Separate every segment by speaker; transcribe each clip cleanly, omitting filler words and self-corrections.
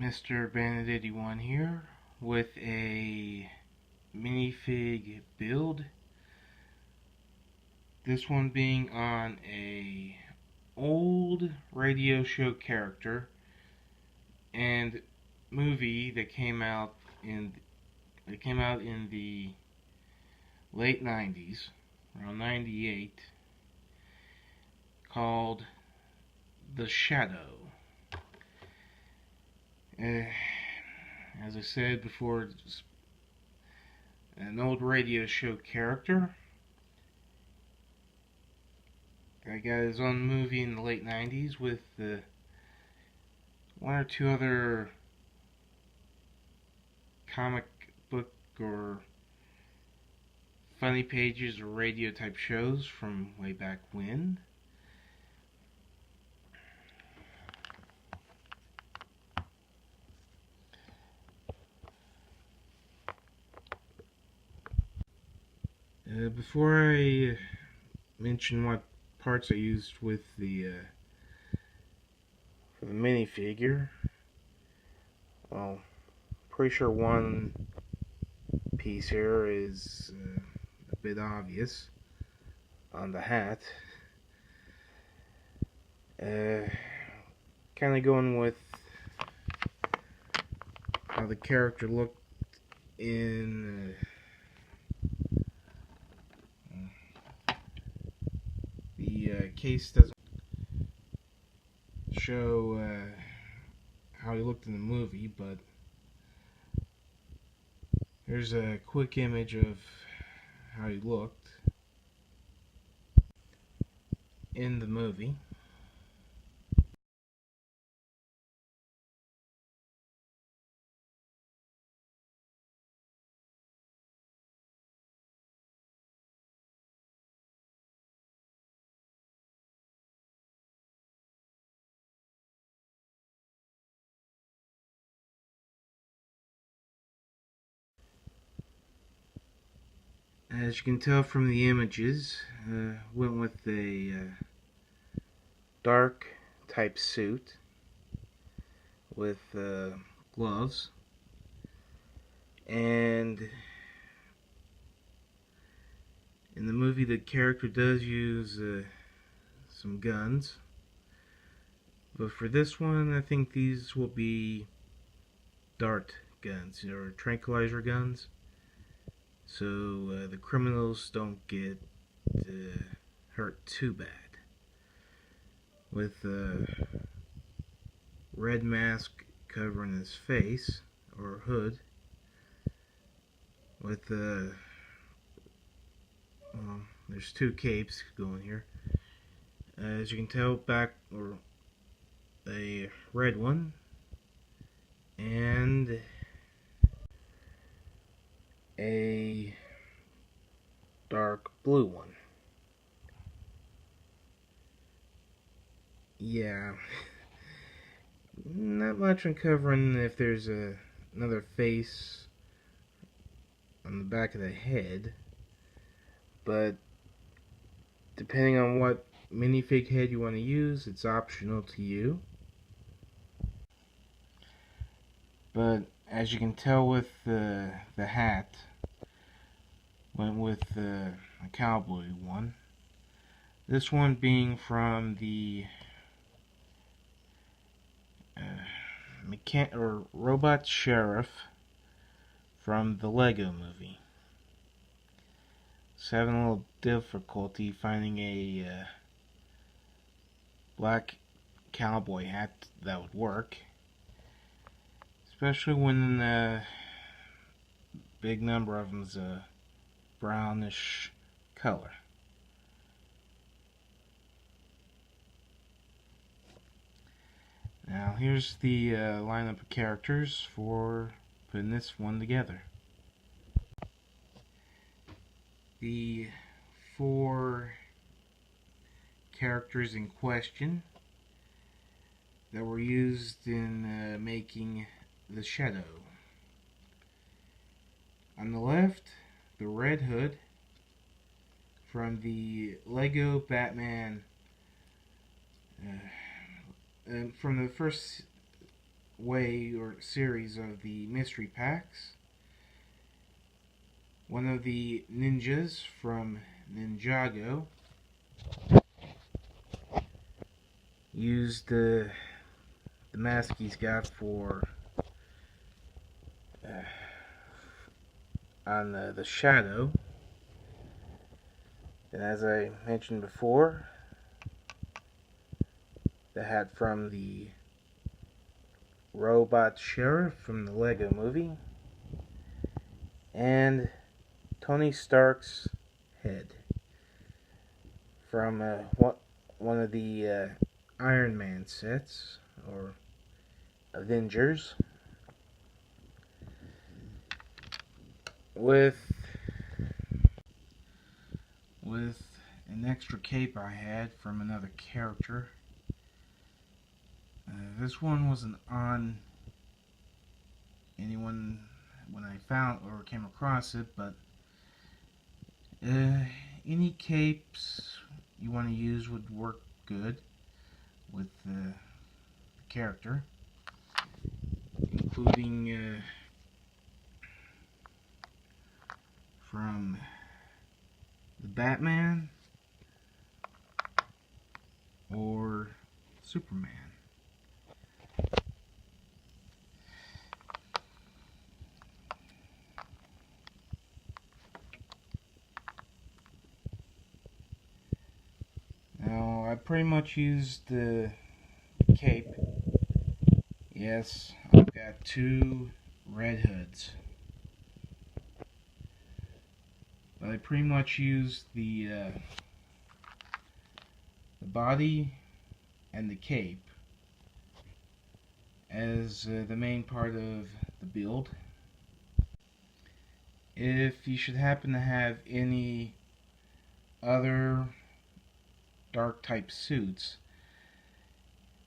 Speaker 1: Mr. Bandit81 here with a minifig build. This one being on a old radio show character and movie that came out in the late 90s, around 98, called The Shadow. As I said before, it's an old radio show character. I got his own movie in the late 90s with one or two other comic book or funny pages or radio type shows from way back when. Before I mention what parts I used with for the minifigure, well, pretty sure one piece here is a bit obvious on the hat. Kind of going with how the character looked in the case doesn't show how he looked in the movie, but here's a quick image of how he looked in the movie. As you can tell from the images, went with a dark type suit with gloves, and in the movie the character does use some guns, but for this one I think these will be dart guns or tranquilizer guns, so the criminals don't get hurt too bad. With a red mask covering his face, or hood, with well, there's two capes going here. As you can tell, back or a red one and a dark blue one. Yeah, not much on covering if there's another face on the back of the head, but depending on what minifig head you want to use, it's optional to you. But as you can tell with the hat, went with a cowboy one. This one being from the robot sheriff from the Lego movie. So having a little difficulty finding a black cowboy hat that would work, especially when a big number of them's a brownish color. Now here's the lineup of characters for putting this one together. The four characters in question that were used in making the Shadow. On the left, the Red Hood from the Lego Batman from the first way or series of the mystery packs. One of the ninjas from Ninjago used the mask he's got for on the Shadow. And as I mentioned before, the hat from the robot sheriff from the Lego movie, and Tony Stark's head from one of the Iron Man sets or Avengers, with an extra cape I had from another character. This one wasn't on anyone when I found or came across it, but any capes you want to use would work good with the character, including from the Batman or Superman. Now, I pretty much used the cape. Yes, I've got 2 red hoods. But I pretty much used the body and the cape as the main part of the build. If you should happen to have any other dark type suits,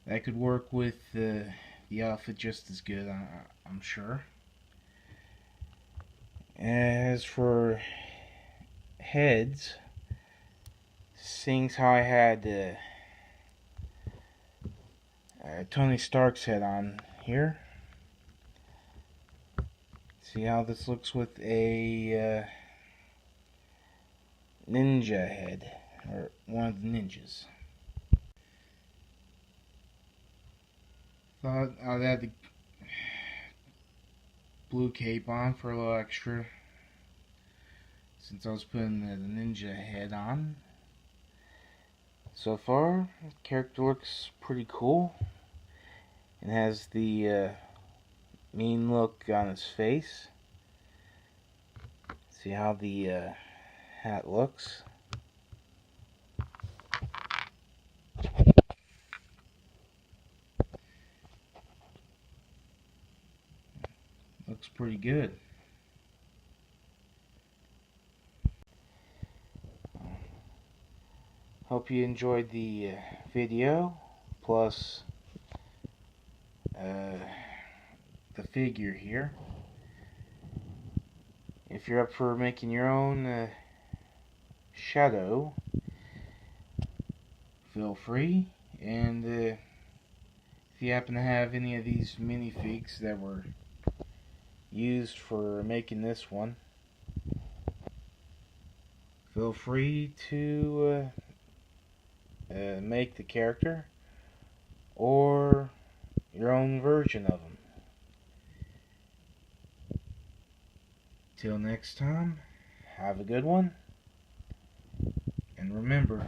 Speaker 1: that could work with the outfit just as good, I'm sure. As for heads, seeing how I had Tony Stark's head on here, see how this looks with a ninja head, or one of the ninjas. Thought I'd add the blue cape on for a little extra, since I was putting the ninja head on. So far, the character looks pretty cool. It has the mean look on his face. See how the hat looks. Looks pretty good. Hope you enjoyed the video, plus the figure here. If you're up for making your own Shadow, feel free. And if you happen to have any of these minifigs that were used for making this one, feel free to make the character or your own version of them. Till next time, have a good one, and remember,